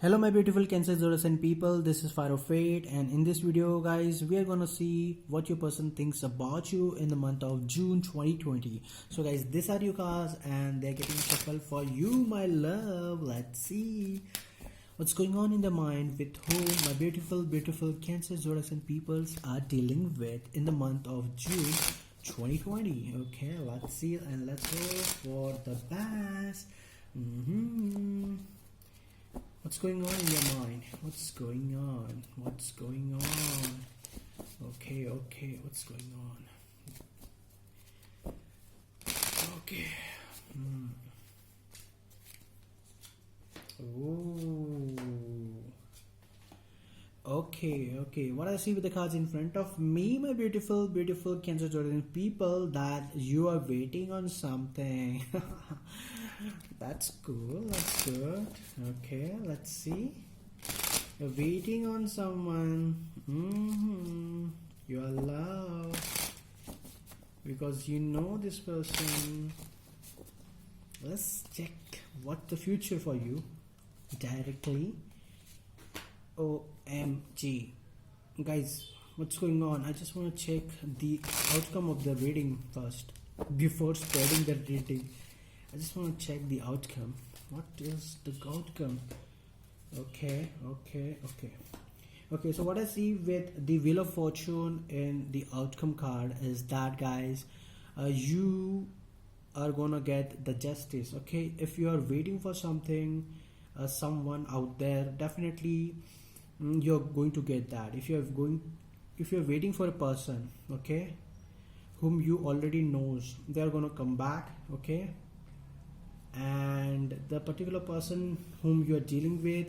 Hello my beautiful Cancer Zodiac people, this is Fire of Fate, and in this video guys we are gonna see what your person thinks about you in the month of June 2020. So guys, these are your cards and they're getting shuffled for you my love. Let's see what's going on in the mind with whom my beautiful Cancer Zodiac peoples are dealing with in the month of June 2020. Okay, let's see and let's hope for the best. What's going on in your mind? What's going on? What's going on? Okay, what's going on? Okay. Oh. Okay. What I see with the cards in front of me, my beautiful Cancer Zodiac people, that you are waiting on something. That's cool. That's good. Okay, let's see. You're waiting on someone. Your love, because you know this person. Let's check what the future for you directly. OMG, guys, what's going on? I just want to check the outcome of the reading first before spreading the reading. I just want to check the outcome. What is the outcome? Okay. So what I see with the Wheel of Fortune in the outcome card is that, guys, you are gonna get the justice. Okay, if you are waiting for something, someone out there, definitely you're going to get that. If you're waiting for a person, okay, whom you already knows, they are gonna come back. Okay, and the particular person whom you are dealing with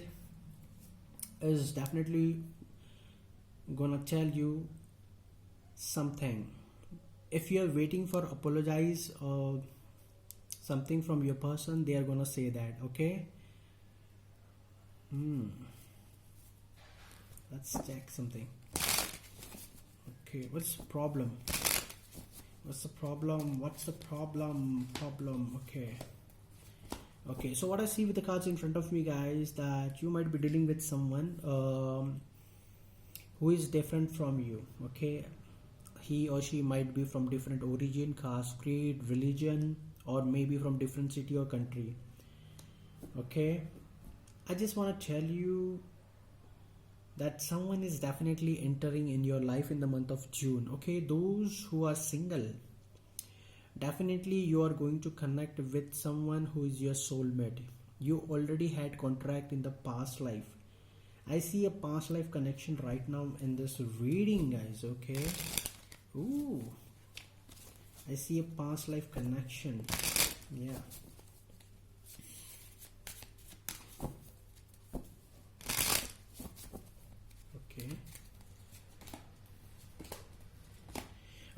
is definitely gonna tell you something. If you are waiting for apologize or something from your person, they are gonna say that. Okay. Let's check something. Okay, what's the problem? Okay, so what I see with the cards in front of me, guys, that you might be dealing with someone who is different from you. Okay, he or she might be from different origin, caste, creed, religion, or maybe from different city or country. Okay, I just want to tell you that someone is definitely entering in your life in the month of June. Okay, those who are single, definitely you are going to connect with someone who is your soulmate. You already had contract in the past life. I see a past life connection right now in this reading, guys. Okay. Ooh, I see a past life connection. Yeah.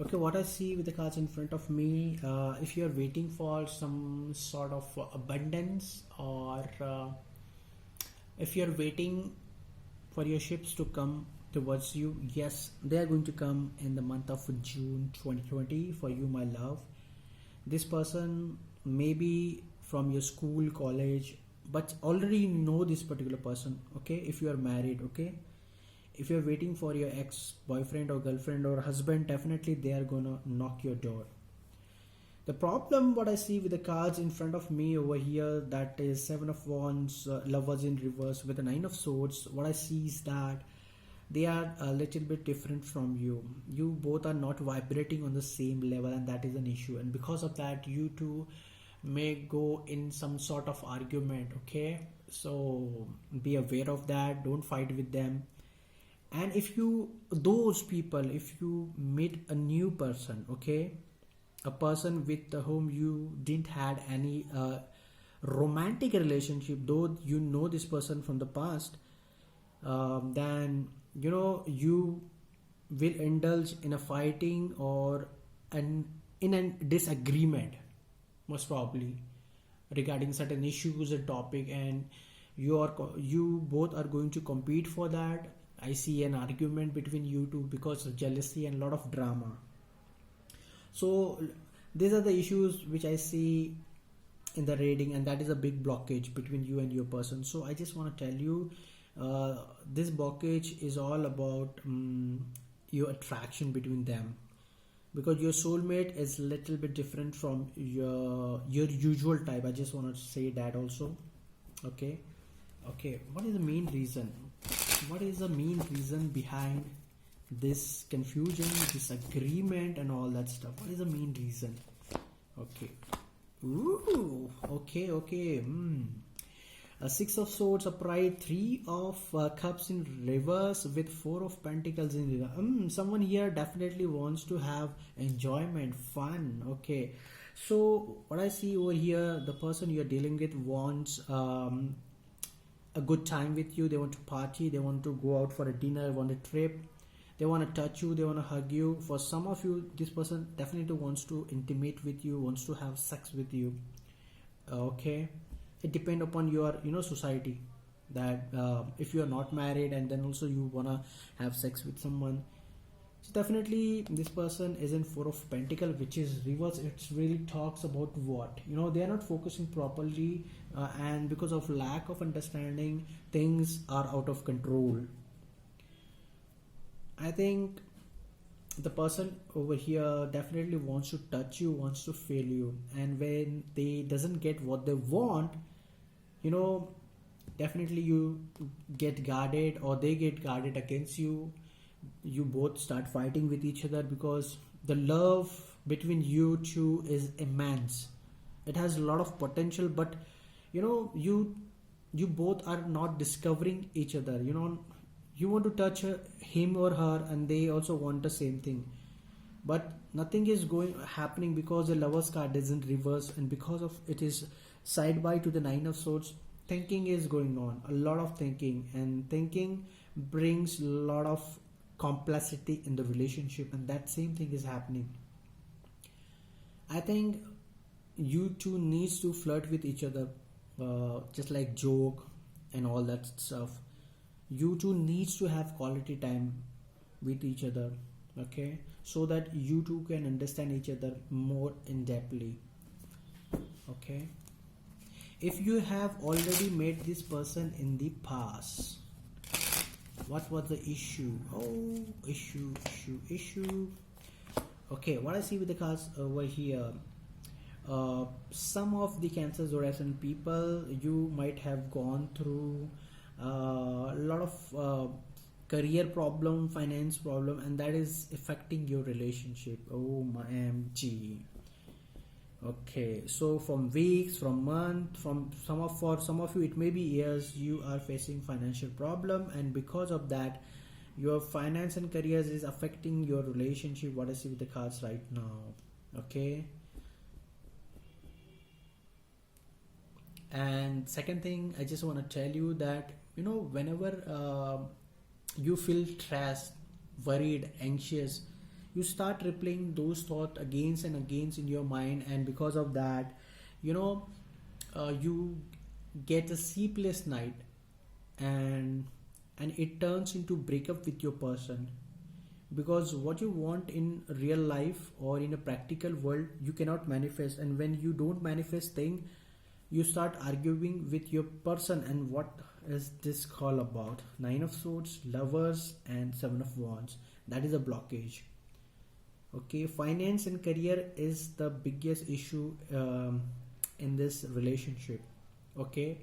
Okay, what I see with the cards in front of me, if you're waiting for some sort of abundance, or if you're waiting for your ships to come towards you, yes, they are going to come in the month of June 2020 for you, my love. This person may be from your school, college, but already know this particular person. Okay, if you are married, okay, if you're waiting for your ex-boyfriend or girlfriend or husband, definitely they are gonna knock your door. The problem what I see with the cards in front of me over here, that is Seven of Wands, Lovers in reverse with the Nine of Swords, what I see is that they are a little bit different from you. You both are not vibrating on the same level, and that is an issue, and because of that you two may go in some sort of argument. Okay, so be aware of that, don't fight with them. And if you meet a new person, okay, a person with whom you didn't had any romantic relationship, though you know this person from the past, then you will indulge in a fighting or in a disagreement, most probably regarding certain issues and topic, and you both are going to compete for that. I see an argument between you two because of jealousy and a lot of drama. So these are the issues which I see in the reading, and that is a big blockage between you and your person. So I just want to tell you, this blockage is all about your attraction between them, because your soulmate is little bit different from your usual type. I just want to say that also. Okay. What is the main reason? What is the main reason behind this confusion, disagreement, and all that stuff? What is the main reason? Okay. Ooh. Okay. A Six of Swords upright, Three of Cups in reverse with Four of Pentacles in reverse. Someone here definitely wants to have enjoyment, fun. Okay. So what I see over here, the person you're dealing with wants a good time with you. They want to party, they want to go out for a dinner, want a trip, they want to touch you, they want to hug you. For some of you, this person definitely wants to intimate with you, wants to have sex with you. Okay, it depends upon your society, that if you are not married and then also you want to have sex with someone. So definitely this person is in Four of Pentacles, which is reverse. It really talks about what they are not focusing properly, and because of lack of understanding, things are out of control. I think the person over here definitely wants to touch you, wants to feel you, and when they doesn't get what they want, definitely you get guarded or they get guarded against you. You both start fighting with each other because the love between you two is immense. It has a lot of potential, but you both are not discovering each other. You want to touch him or her, and they also want the same thing, but nothing is happening because the Lovers card isn't reversed, and because of it is side by to the Nine of Swords. Thinking is going on, a lot of thinking, and thinking brings a lot of complexity in the relationship, and that same thing is happening. I think you two needs to flirt with each other, just like joke and all that stuff. You two needs to have quality time with each other, okay, so that you two can understand each other more in depthly. Okay, if you have already met this person in the past, what was the issue? Issue. Okay, what I see with the cards over here, some of the Cancer zodiac people, you might have gone through a lot of career problem, finance problem, and that is affecting your relationship. Oh my MG. Okay, so from weeks, from month, for some of you it may be years, you are facing financial problem, and because of that your finance and careers is affecting your relationship. What I see with the cards right now. Okay, and second thing, I just want to tell you that whenever you feel stressed, worried, anxious, you start replaying those thoughts again and again in your mind, and because of that you get a sleepless night, and it turns into breakup with your person, because what you want in real life or in a practical world you cannot manifest, and when you don't manifest thing, you start arguing with your person. And what is this call about? Nine of Swords, Lovers, and Seven of Wands. That is a blockage. Okay, finance and career is the biggest issue in this relationship. Okay,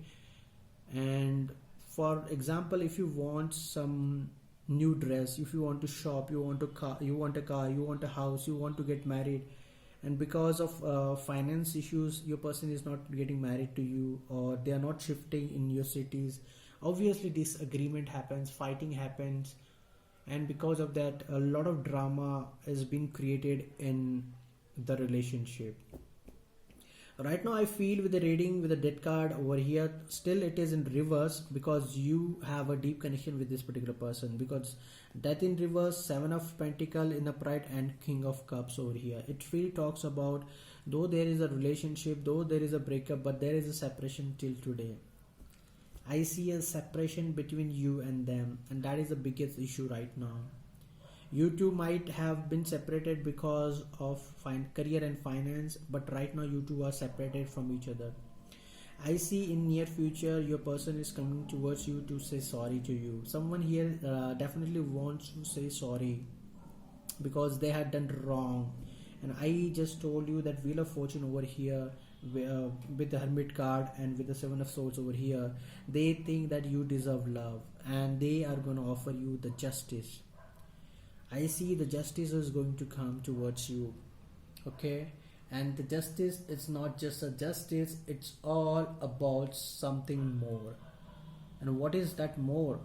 and for example, if you want some new dress, if you want to shop, you want a car, you want a house, you want to get married, and because of finance issues your person is not getting married to you, or they are not shifting in your cities, obviously disagreement happens, fighting happens, and because of that a lot of drama is being created in the relationship. Right now I feel with the reading with the Death card over here, still it is in reverse, because you have a deep connection with this particular person, because Death in reverse, Seven of Pentacles in the upright, and King of Cups over here. It really talks about, though there is a relationship, though there is a breakup, but there is a separation till today. I see a separation between you and them, and that is the biggest issue right now. You two might have been separated because of career and finance, but right now you two are separated from each other. I see in near future your person is coming towards you to say sorry to you. Someone here definitely wants to say sorry because they had done wrong. And I just told you that Wheel of Fortune over here, with the Hermit card and with the Seven of Swords over here, they think that you deserve love and they are going to offer you the justice. I see the justice is going to come towards you. Okay, and the justice, it's not just a justice, it's all about something more. And what is that more?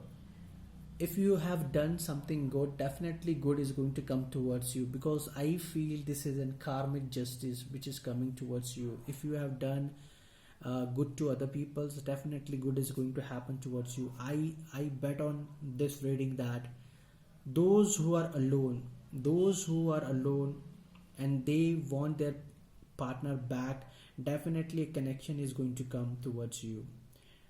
If you have done something good, definitely good is going to come towards you, because I feel this is a karmic justice which is coming towards you. If you have done good to other people, definitely good is going to happen towards you. I bet on this reading that those who are alone and they want their partner back, definitely a connection is going to come towards you.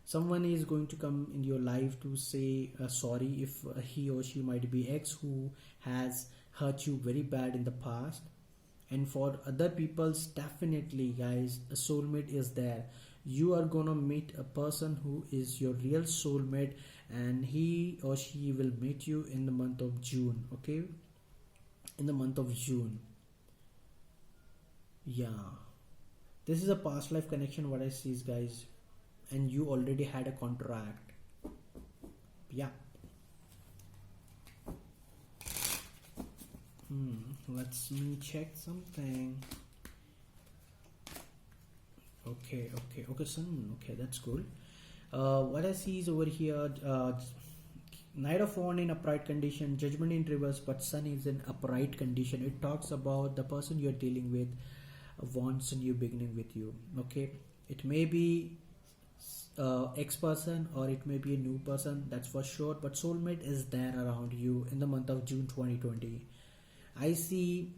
Someone is going to come in your life to say sorry if he or she might be ex who has hurt you very bad in the past. And for other people's, definitely guys, a soulmate is there. You are gonna meet a person who is your real soulmate, and he or she will meet you in the month of June. Okay, in the month of June. Yeah, this is a past life connection what I see is, guys, and you already had a contract. Yeah. Let's me check something. Okay, son. Okay, that's cool. What I see is over here, Knight of Wand in upright condition, Judgment in reverse, but Sun is in upright condition. It talks about the person you're dealing with wants a new beginning with you. Okay, it may be ex person or it may be a new person, that's for sure, but soulmate is there around you in the month of June 2020. I see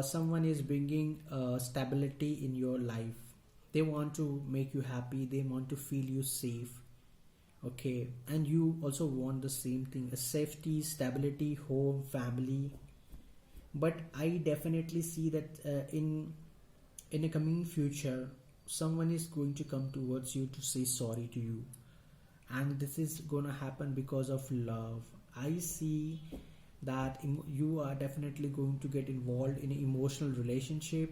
someone is bringing stability in your life. They want to make you happy, they want to feel you safe. Okay, and you also want the same thing, a safety, stability, home, family. But I definitely see that in a coming future, someone is going to come towards you to say sorry to you, and this is gonna happen because of love. I see that you are definitely going to get involved in an emotional relationship,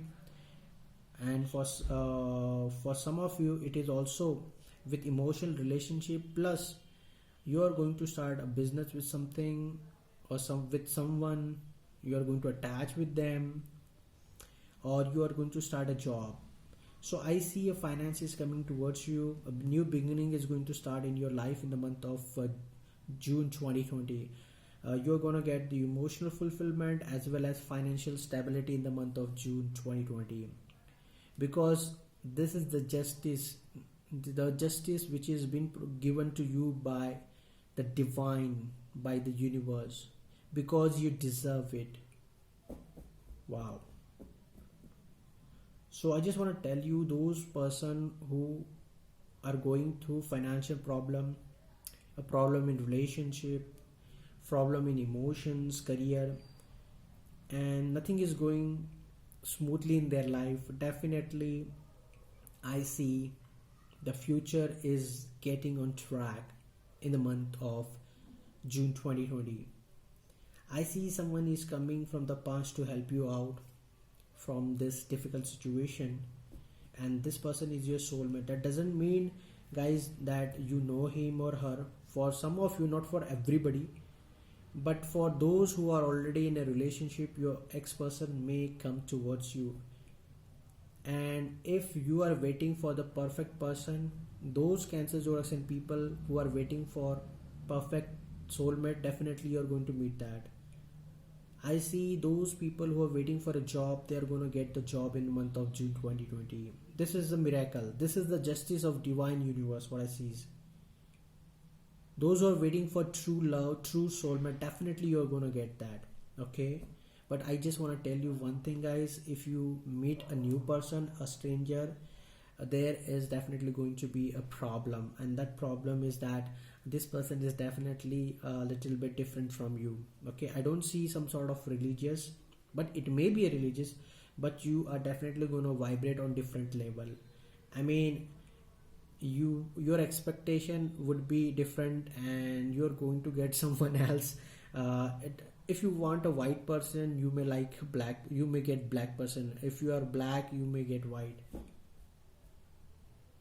and for some of you it is also with emotional relationship, plus you are going to start a business with something or with someone, you are going to attach with them, or you are going to start a job. So I see a finance is coming towards you, a new beginning is going to start in your life in the month of June 2020. You're going to get the emotional fulfillment as well as financial stability in the month of June 2020, because this is the justice which is been given to you by the divine, by the universe, because you deserve it. Wow. So I just want to tell you, those person who are going through financial problem, a problem in relationship, problem in emotions, career, and nothing is going smoothly in their life, definitely I see the future is getting on track in the month of June 2020. I see someone is coming from the past to help you out from this difficult situation, and this person is your soulmate. That doesn't mean, guys, that you know him or her. For some of you, not for everybody, but for those who are already in a relationship, your ex-person may come towards you. And if you are waiting for the perfect person, those Cancer zodiac sign people who are waiting for perfect soulmate, definitely you're going to meet that. I see those people who are waiting for a job, they are going to get the job in the month of June 2020. This is a miracle. This is the justice of divine universe, what I see is. Those who are waiting for true love, true soulmate, definitely you're going to get that. Okay, but I just want to tell you one thing, guys. If you meet a new person, a stranger, there is definitely going to be a problem, and that problem is that this person is definitely a little bit different from you. Okay, I don't see some sort of religious, but it may be a religious, but you are definitely going to vibrate on different level. I mean, your expectation would be different, and you're going to get someone else. If you want a white person, you may like black, you may get black person. If you are black, you may get white.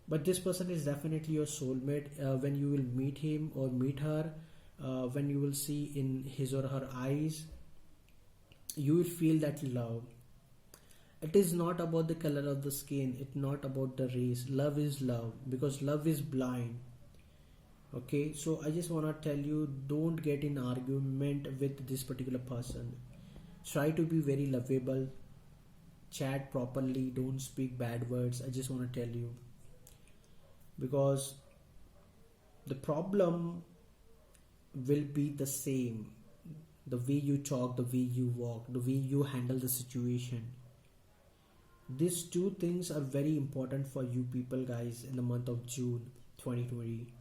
But this person is definitely your soulmate. When you will meet him or meet her, when you will see in his or her eyes, you will feel that love. It is not about the color of the skin, it's not about the race. Love is love, because love is blind. Okay, so I just want to tell you, don't get in argument with this particular person. Try to be very lovable, chat properly, don't speak bad words. I just want to tell you, because the problem will be the same. The way you talk, the way you walk, the way you handle the situation. These two things are very important for you people, guys, in the month of June 2020.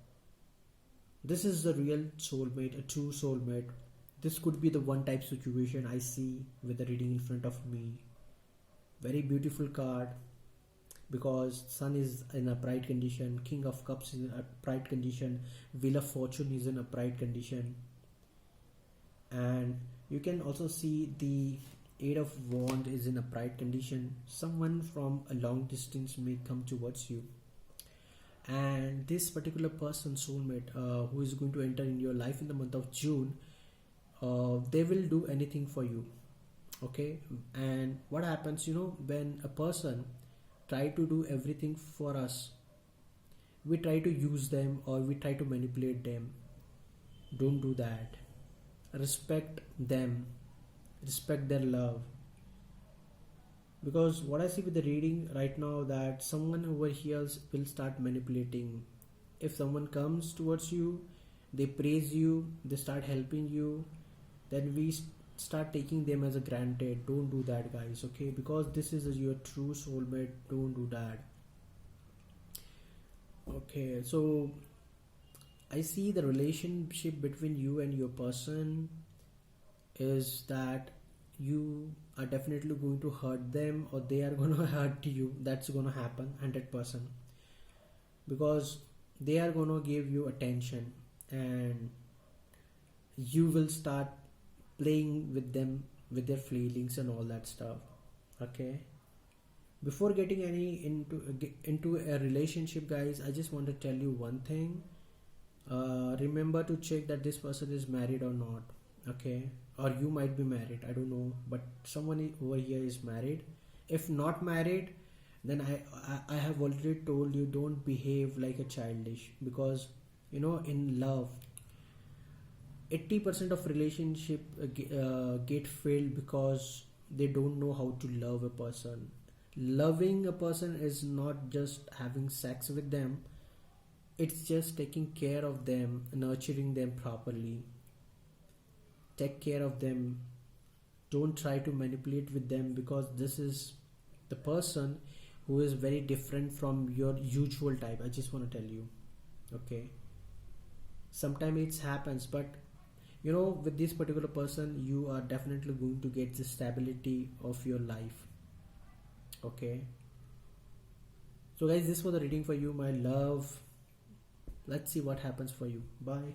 This is the real soulmate, a true soulmate. This could be the one type situation I see with the reading in front of me. Very beautiful card, because Sun is in a bright condition, King of Cups is in a bright condition, Wheel of Fortune is in a bright condition, and you can also see the Eight of Wands is in a bright condition. Someone from a long distance may come towards you, and this particular person, soulmate, who is going to enter in your life in the month of June, they will do anything for you. Okay, and what happens, when a person try to do everything for us, we try to use them or we try to manipulate them. Don't do that. Respect them, respect their love. Because what I see with the reading right now, that someone over here will start manipulating. If someone comes towards you, they praise you, they start helping you, then we start taking them as a granted. Don't do that, guys. Okay, because this is your true soulmate. Don't do that. Okay, so I see the relationship between you and your person is that you are definitely going to hurt them, or they are going to hurt you. That's going to happen 100%, because they are going to give you attention, and you will start playing with them, with their feelings and all that stuff. Okay, before getting into a relationship, guys, I just want to tell you one thing. Remember to check that this person is married or not. Okay, or you might be married, I don't know, but someone over here is married. If not married, then I have already told you, don't behave like a childish, because in love 80% of relationship get failed because they don't know how to love a person. Loving a person is not just having sex with them, it's just taking care of them, nurturing them properly. Take care of them. Don't try to manipulate with them, because this is the person who is very different from your usual type. I just want to tell you. Okay, sometimes it happens, but with this particular person, you are definitely going to get the stability of your life. Okay, so guys, this was the reading for you, my love. Let's see what happens for you. Bye.